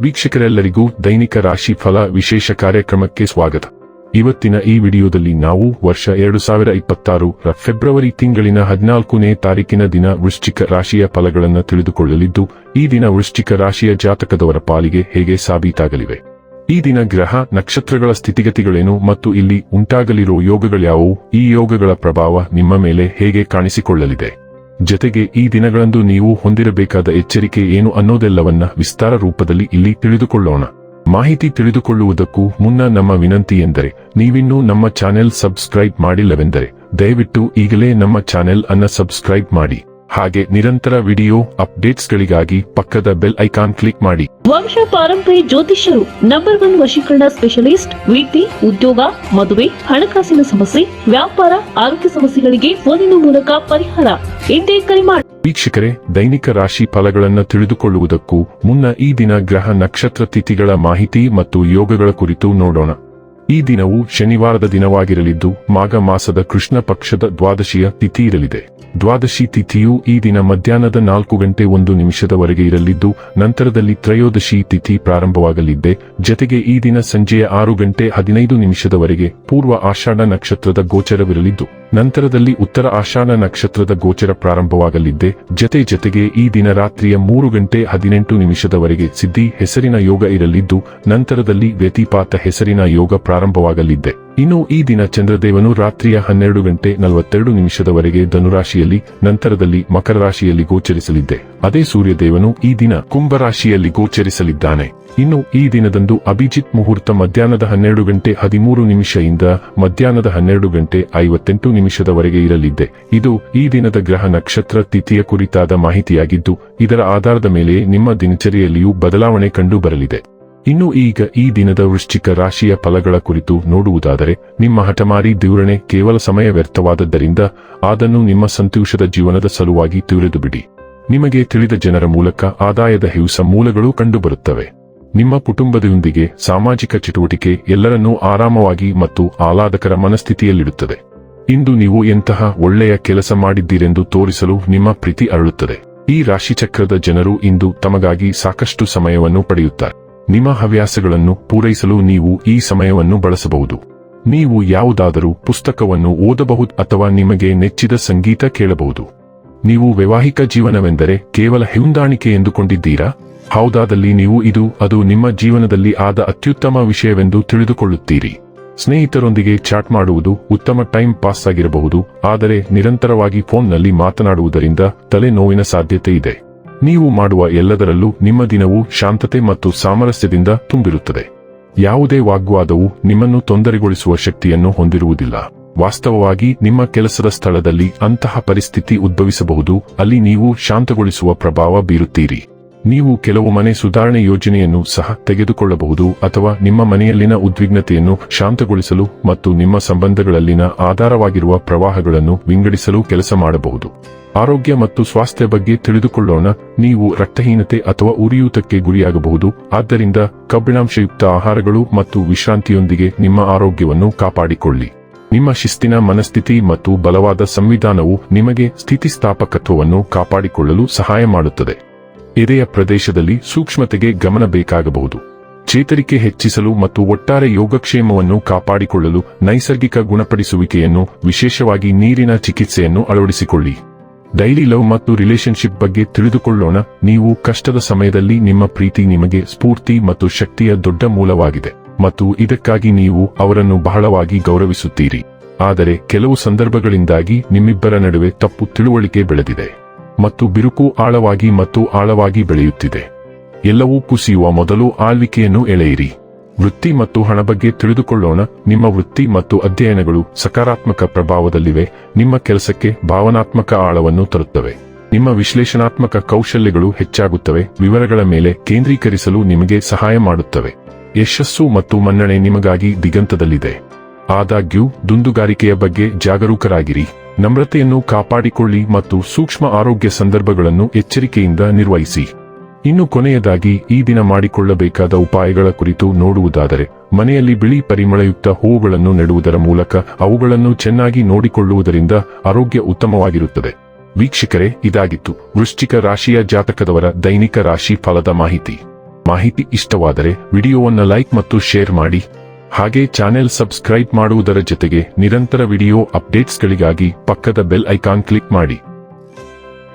ವೀಕ್ಷಕರೆಲ್ಲರಿಗೂ ದೈನಿಕ ರಾಶಿ ಫಲ ವಿಶೇಷ ಕಾರ್ಯಕ್ರಮಕ್ಕೆ ಸ್ವಾಗತ. ಇವತ್ತಿನ ಈ ವಿಡಿಯೋದಲ್ಲಿ ನಾವು ವರ್ಷ 2026 ರ ಫೆಬ್ರವರಿ ತಿಂಗಳಿನ 14ನೇ ತಾರೀಕಿನ ದಿನ ವೃಶ್ಚಿಕ ರಾಶಿಯ ಫಲಗಳನ್ನು ತಿಳಿದುಕೊಳ್ಳಲಿದ್ದು, ಈ ದಿನ ವೃಶ್ಚಿಕ ರಾಶಿಯ ಜಾತಕದವರ ಪಾಲಿಗೆ ಹೇಗೆ ಸಾಬೀತಾಗಲಿವೆ, ಈ ದಿನ ಗ್ರಹ ನಕ್ಷತ್ರಗಳ ಸ್ಥಿತಿಗತಿಗಳೇನು ಮತ್ತು ಇಲ್ಲಿ ಉಂಟಾಗಲಿರೋ ಯೋಗಗಳ್ಯಾವುವು, ಈ ಯೋಗಗಳ ಪ್ರಭಾವ ನಿಮ್ಮ ಮೇಲೆ ಹೇಗೆ ಕಾಣಿಸಿಕೊಳ್ಳಲಿದೆ, ಜತೆಗೆ ಈ ದಿನಗಳಂದು ನೀವು ಹೊಂದಿರಬೇಕಾದ ಎಚ್ಚರಿಕೆ ಏನು ಅನ್ನೋದೆಲ್ಲವನ್ನ ವಿಸ್ತಾರ ರೂಪದಲ್ಲಿ ಇಲ್ಲಿ ತಿಳಿದುಕೊಳ್ಳೋಣ. ಮಾಹಿತಿ ತಿಳಿದುಕೊಳ್ಳುವುದಕ್ಕೂ ಮುನ್ನ ನಮ್ಮ ವಿನಂತಿ ಎಂದರೆ, ನೀವಿನ್ನೂ ನಮ್ಮ ಚಾನೆಲ್ ಸಬ್ಸ್ಕ್ರೈಬ್ ಮಾಡಿಲ್ಲವೆಂದರೆ ದಯವಿಟ್ಟು ಈಗಲೇ ನಮ್ಮ ಚಾನೆಲ್ ಅನ್ನು ಸಬ್ಸ್ಕ್ರೈಬ್ ಮಾಡಿ. ಹಾಗೆ ನಿರಂತರ ವಿಡಿಯೋ ಅಪ್ಡೇಟ್ಸ್ಗಳಿಗಾಗಿ ಪಕ್ಕದ ಬೆಲ್ ಐಕಾನ್ ಕ್ಲಿಕ್ ಮಾಡಿ. ವಂಶ ಪಾರಂಪರ್ಯ ಜ್ಯೋತಿಷ್ಯರು ನಂಬರ್ 1 ವಶೀಕರಣ ಸ್ಪೆಷಲಿಸ್ಟ್. ವೃತ್ತಿ, ಉದ್ಯೋಗ, ಮದುವೆ, ಹಣಕಾಸಿನ ಸಮಸ್ಯೆ, ವ್ಯಾಪಾರ, ಆರೋಗ್ಯ ಸಮಸ್ಯೆಗಳಿಗೆ ಫೋನಿನ ಮೂಲಕ ಪರಿಹಾರ. ಇಂದೇ ಕರೆ ಮಾಡಿ. ವೀಕ್ಷಕರೇ, ದೈನಿಕ ರಾಶಿ ಫಲಗಳನ್ನು ತಿಳಿದುಕೊಳ್ಳುವುದಕ್ಕೂ ಮುನ್ನ ಈ ದಿನ ಗ್ರಹ ನಕ್ಷತ್ರ ತಿಥಿಗಳ ಮಾಹಿತಿ ಮತ್ತು ಯೋಗಗಳ ಕುರಿತು ನೋಡೋಣ. ಈ ದಿನವು ಶನಿವಾರದ ದಿನವಾಗಿರಲಿದ್ದು, ಮಾಘ ಮಾಸದ ಕೃಷ್ಣ ಪಕ್ಷದ ದ್ವಾದಶಿಯ ತಿಥಿ ಇರಲಿದೆ. ದ್ವಾದಶಿ ತಿಥಿಯು ಈ ದಿನ ಮಧ್ಯಾಹ್ನದ 4:01 ಇರಲಿದ್ದು, ನಂತರದಲ್ಲಿ ತ್ರಯೋದಶಿ ತಿಥಿ ಪ್ರಾರಂಭವಾಗಲಿದೆ. ಜತೆಗೆ ಈ ದಿನ ಸಂಜೆಯ 6:15 ಪೂರ್ವ ಆಷಾಢ ನಕ್ಷತ್ರದ ಗೋಚರವಿರಲಿದ್ದು, ನಂತರದಲ್ಲಿ ಉತ್ತರ ಆಷಾಢ ನಕ್ಷತ್ರದ ಗೋಚರ ಪ್ರಾರಂಭವಾಗಲಿದೆ. ಜತೆಗೆ ಈ ದಿನ ರಾತ್ರಿಯ 3:18 ಸಿದ್ಧಿ ಹೆಸರಿನ ಯೋಗ ಇರಲಿದ್ದು, ನಂತರದಲ್ಲಿ ವ್ಯತಿಪಾತ ಹೆಸರಿನ ಯೋಗ ಪ್ರಾರಂಭವಾಗಲಿದೆ. ಇನ್ನು ಈ ದಿನ ಚಂದ್ರದೇವನು ರಾತ್ರಿಯ 12:42 ಧನುರಾಶಿಯಲ್ಲಿ, ನಂತರದಲ್ಲಿ ಮಕರ ರಾಶಿಯಲ್ಲಿ ಗೋಚರಿಸಲಿದೆ. ಅದೇ ಸೂರ್ಯದೇವನು ಈ ದಿನ ಕುಂಭರಾಶಿಯಲ್ಲಿ ಗೋಚರಿಸಲಿದ್ದಾನೆ. ಇನ್ನು ಈ ದಿನದಂದು ಅಭಿಜಿತ್ ಮುಹೂರ್ತ ಮಧ್ಯಾಹ್ನದ 12:13 ಇಂದ ಮಧ್ಯಾಹ್ನದ 12:58 ಇರಲಿದೆ. ಇದು ಈ ದಿನದ ಗ್ರಹ ನಕ್ಷತ್ರ ತಿಥಿಯ ಕುರಿತಾದ ಮಾಹಿತಿಯಾಗಿದ್ದು, ಇದರ ಆಧಾರದ ಮೇಲೆ ನಿಮ್ಮ ದಿನಚರಿಯಲ್ಲಿಯೂ ಬದಲಾವಣೆ ಕಂಡು ಬರಲಿದೆ. ಇನ್ನು ಈಗ ಈ ದಿನದ ವೃಶ್ಚಿಕ ರಾಶಿಯ ಫಲಗಳ ಕುರಿತು ನೋಡುವುದಾದರೆ, ನಿಮ್ಮ ಹಠಮಾರಿ ಧೋರಣೆ ಕೇವಲ ಸಮಯ ವ್ಯರ್ಥವಾದದ್ದರಿಂದ ಅದನ್ನು ನಿಮ್ಮ ಸಂತೋಷದ ಜೀವನದ ಸಲುವಾಗಿ ತಿಳಿದುಬಿಡಿ. ನಿಮಗೆ ತಿಳಿದ ಜನರ ಮೂಲಕ ಆದಾಯದ ಹೊಸ ಮೂಲಗಳು ಕಂಡುಬರುತ್ತವೆ. ನಿಮ್ಮ ಕುಟುಂಬದೊಂದಿಗೆ ಸಾಮಾಜಿಕ ಚಟುವಟಿಕೆ ಎಲ್ಲರನ್ನೂ ಆರಾಮವಾಗಿ ಮತ್ತು ಆಹ್ಲಾದಕರ ಮನಸ್ಥಿತಿಯಲ್ಲಿಡುತ್ತದೆ. ಇಂದು ನೀವು ಎಂತಹ ಒಳ್ಳೆಯ ಕೆಲಸ ಮಾಡಿದ್ದೀರೆಂದು ತೋರಿಸಲು ನಿಮ್ಮ ಪ್ರೀತಿ ಅರಳುತ್ತದೆ. ಈ ರಾಶಿಚಕ್ರದ ಜನರು ಇಂದು ತಮಗಾಗಿ ಸಾಕಷ್ಟು ಸಮಯವನ್ನು ಪಡೆಯುತ್ತಾರೆ. ನಿಮ್ಮ ಹವ್ಯಾಸಗಳನ್ನು ಪೂರೈಸಲು ನೀವು ಈ ಸಮಯವನ್ನು ಬಳಸಬಹುದು. ನೀವು ಯಾವುದಾದರೂ ಪುಸ್ತಕವನ್ನು ಓದಬಹುದು ಅಥವಾ ನಿಮಗೆ ನೆಚ್ಚಿದ ಸಂಗೀತ ಕೇಳಬಹುದು. ನೀವು ವೈವಾಹಿಕ ಜೀವನವೆಂದರೆ ಕೇವಲ ಹೊಂದಾಣಿಕೆ ಎಂದುಕೊಂಡಿದ್ದೀರಾ? ಹೌದಾದಲ್ಲಿ ನೀವು ಅದು ನಿಮ್ಮ ಜೀವನದಲ್ಲಿ ಆದ ಅತ್ಯುತ್ತಮ ವಿಷಯವೆಂದು ತಿಳಿದುಕೊಳ್ಳುತ್ತೀರಿ. ಸ್ನೇಹಿತರೊಂದಿಗೆ ಚಾಟ್ ಮಾಡುವುದು ಉತ್ತಮ ಟೈಮ್ ಪಾಸ್ ಆಗಿರಬಹುದು, ಆದರೆ ನಿರಂತರವಾಗಿ ಫೋನ್ನಲ್ಲಿ ಮಾತನಾಡುವುದರಿಂದ ತಲೆನೋವಿನ ಸಾಧ್ಯತೆ ಇದೆ. ನೀವು ಮಾಡುವ ಎಲ್ಲದರಲ್ಲೂ ನಿಮ್ಮ ದಿನವು ಶಾಂತತೆ ಮತ್ತು ಸಾಮರಸ್ಯದಿಂದ ತುಂಬಿರುತ್ತದೆ. ಯಾವುದೇ ವಾಗ್ವಾದವು ನಿಮ್ಮನ್ನು ತೊಂದರೆಗೊಳಿಸುವ ಶಕ್ತಿಯನ್ನು ಹೊಂದಿರುವುದಿಲ್ಲ. ವಾಸ್ತವವಾಗಿ ನಿಮ್ಮ ಕೆಲಸದ ಸ್ಥಳದಲ್ಲಿ ಅಂತಹ ಪರಿಸ್ಥಿತಿ ಉದ್ಭವಿಸಬಹುದು, ಅಲ್ಲಿ ನೀವು ಶಾಂತಗೊಳಿಸುವ ಪ್ರಭಾವ ಬೀರುತ್ತೀರಿ. ನೀವು ಕೆಲವು ಮನೆ ಸುಧಾರಣೆ ಯೋಜನೆಯನ್ನು ಸಹ ತೆಗೆದುಕೊಳ್ಳಬಹುದು ಅಥವಾ ನಿಮ್ಮ ಮನೆಯಲ್ಲಿನ ಉದ್ವಿಗ್ನತೆಯನ್ನು ಶಾಂತಗೊಳಿಸಲು ಮತ್ತು ನಿಮ್ಮ ಸಂಬಂಧಗಳಲ್ಲಿನ ಆಧಾರವಾಗಿರುವ ಪ್ರವಾಹಗಳನ್ನು ವಿಂಗಡಿಸಲು ಕೆಲಸ ಮಾಡಬಹುದು. ಆರೋಗ್ಯ ಮತ್ತು ಸ್ವಾಸ್ಥ್ಯ ಬಗ್ಗೆ ತಿಳಿದುಕೊಳ್ಳೋಣ. ನೀವು ರಕ್ತಹೀನತೆ ಅಥವಾ ಉರಿಯೂತಕ್ಕೆ ಗುರಿಯಾಗಬಹುದು. ಆದ್ದರಿಂದ ಕಬ್ಬಿಣಾಂಶಯುಕ್ತ ಆಹಾರಗಳು ಮತ್ತು ವಿಶ್ರಾಂತಿಯೊಂದಿಗೆ ನಿಮ್ಮ ಆರೋಗ್ಯವನ್ನು ಕಾಪಾಡಿಕೊಳ್ಳಿ. ನಿಮ್ಮ ಶಿಸ್ತಿನ ಮನಸ್ಥಿತಿ ಮತ್ತು ಬಲವಾದ ಸಂವಿಧಾನವು ನಿಮಗೆ ಸ್ಥಿತಿಸ್ಥಾಪಕತ್ವವನ್ನು ಕಾಪಾಡಿಕೊಳ್ಳಲು ಸಹಾಯ ಮಾಡುತ್ತದೆ. ಎದೆಯ ಪ್ರದೇಶದಲ್ಲಿ ಸೂಕ್ಷ್ಮತೆಗೆ ಗಮನ ಬೇಕಾಗಬಹುದು. ಚೇತರಿಕೆ ಹೆಚ್ಚಿಸಲು ಮತ್ತು ಒಟ್ಟಾರೆ ಯೋಗಕ್ಷೇಮವನ್ನು ಕಾಪಾಡಿಕೊಳ್ಳಲು ನೈಸರ್ಗಿಕ ಗುಣಪಡಿಸುವಿಕೆಯನ್ನು, ವಿಶೇಷವಾಗಿ ನೀರಿನ ಚಿಕಿತ್ಸೆಯನ್ನು ಅಳವಡಿಸಿಕೊಳ್ಳಿ. ಡೈಲಿ ಲವ್ ಮತ್ತು ರಿಲೇಶನ್ಶಿಪ್ ಬಗ್ಗೆ ತಿಳಿದುಕೊಳ್ಳೋಣ. ನೀವು ಕಷ್ಟದ ಸಮಯದಲ್ಲಿ ನಿಮ್ಮ ಪ್ರೀತಿ ನಿಮಗೆ ಸ್ಫೂರ್ತಿ ಮತ್ತು ಶಕ್ತಿಯ ದೊಡ್ಡ ಮೂಲವಾಗಿದೆ ಮತ್ತು ಇದಕ್ಕಾಗಿ ನೀವು ಅವರನ್ನು ಬಹಳವಾಗಿ ಗೌರವಿಸುತ್ತೀರಿ. ಆದರೆ ಕೆಲವು ಸಂದರ್ಭಗಳಿಂದಾಗಿ ನಿಮ್ಮಿಬ್ಬರ ನಡುವೆ ತಪ್ಪು ತಿಳುವಳಿಕೆ ಬೆಳೆದಿದೆ ಮತ್ತು ಬಿರುಕು ಆಳವಾಗಿ ಬೆಳೆಯುತ್ತಿದೆ. ಎಲ್ಲವೂ ಕುಸಿಯುವ ಮೊದಲು ಆಳ್ವಿಕೆಯನ್ನು ಎಳೆಯಿರಿ. ವೃತ್ತಿ ಮತ್ತು ಹಣ ಬಗ್ಗೆ ತಿಳಿದುಕೊಳ್ಳೋಣ. ನಿಮ್ಮ ವೃತ್ತಿ ಮತ್ತು ಅಧ್ಯಯನಗಳು ಸಕಾರಾತ್ಮಕ ಪ್ರಭಾವದಲ್ಲಿವೆ. ನಿಮ್ಮ ಕೆಲಸಕ್ಕೆ ಭಾವನಾತ್ಮಕ ಆಳವನ್ನು ತರುತ್ತವೆ. ನಿಮ್ಮ ವಿಶ್ಲೇಷಣಾತ್ಮಕ ಕೌಶಲ್ಯಗಳು ಹೆಚ್ಚಾಗುತ್ತವೆ. ವಿವರಗಳ ಮೇಲೆ ಕೇಂದ್ರೀಕರಿಸಲು ನಿಮಗೆ ಸಹಾಯ ಮಾಡುತ್ತವೆ. ಯಶಸ್ಸು ಮತ್ತು ಮನ್ನಣೆ ನಿಮಗಾಗಿ ದಿಗಂತದಲ್ಲಿದೆ. ಆದಾಗ್ಯೂ ದುಂದುಗಾರಿಕೆಯ ಬಗ್ಗೆ ಜಾಗರೂಕರಾಗಿರಿ. ನಮ್ರತೆಯನ್ನು ಕಾಪಾಡಿಕೊಳ್ಳಿ ಮತ್ತು ಸೂಕ್ಷ್ಮ ಆರೋಗ್ಯ ಸಂದರ್ಭಗಳನ್ನು ಎಚ್ಚರಿಕೆಯಿಂದ ನಿರ್ವಹಿಸಿ. ಇನ್ನು ಕೊನೆಯದಾಗಿ ಈ ದಿನ ಮಾಡಿಕೊಳ್ಳಬೇಕಾದ ಉಪಾಯಗಳ ಕುರಿತು ನೋಡುವುದಾದರೆ, ಮನೆಯಲ್ಲಿ ಬಿಳಿ ಪರಿಮಳಯುಕ್ತ ಹೂವುಗಳನ್ನು ನೆಡುವುದರ ಮೂಲಕ ಅವುಗಳನ್ನು ಚೆನ್ನಾಗಿ ನೋಡಿಕೊಳ್ಳುವುದರಿಂದ ಆರೋಗ್ಯ ಉತ್ತಮವಾಗಿರುತ್ತದೆ. ವೀಕ್ಷಕರೇ, ಇದಾಗಿತ್ತು ವೃಶ್ಚಿಕ ರಾಶಿಯ ಜಾತಕದವರ ದೈನಿಕ ರಾಶಿ ಫಲದ ಮಾಹಿತಿ. ಮಾಹಿತಿ ಇಷ್ಟವಾದರೆ ವಿಡಿಯೋವನ್ನು ಲೈಕ್ ಮತ್ತು ಶೇರ್ ಮಾಡಿ. ಹಾಗೆ ಚಾನೆಲ್ ಸಬ್ಸ್ಕ್ರೈಬ್ ಮಾಡುವುದರ ಜೊತೆಗೆ ನಿರಂತರ ವಿಡಿಯೋ ಅಪ್ಡೇಟ್ಸ್ಗಳಿಗಾಗಿ ಪಕ್ಕದ ಬೆಲ್ ಐಕಾನ್ ಕ್ಲಿಕ್ ಮಾಡಿ.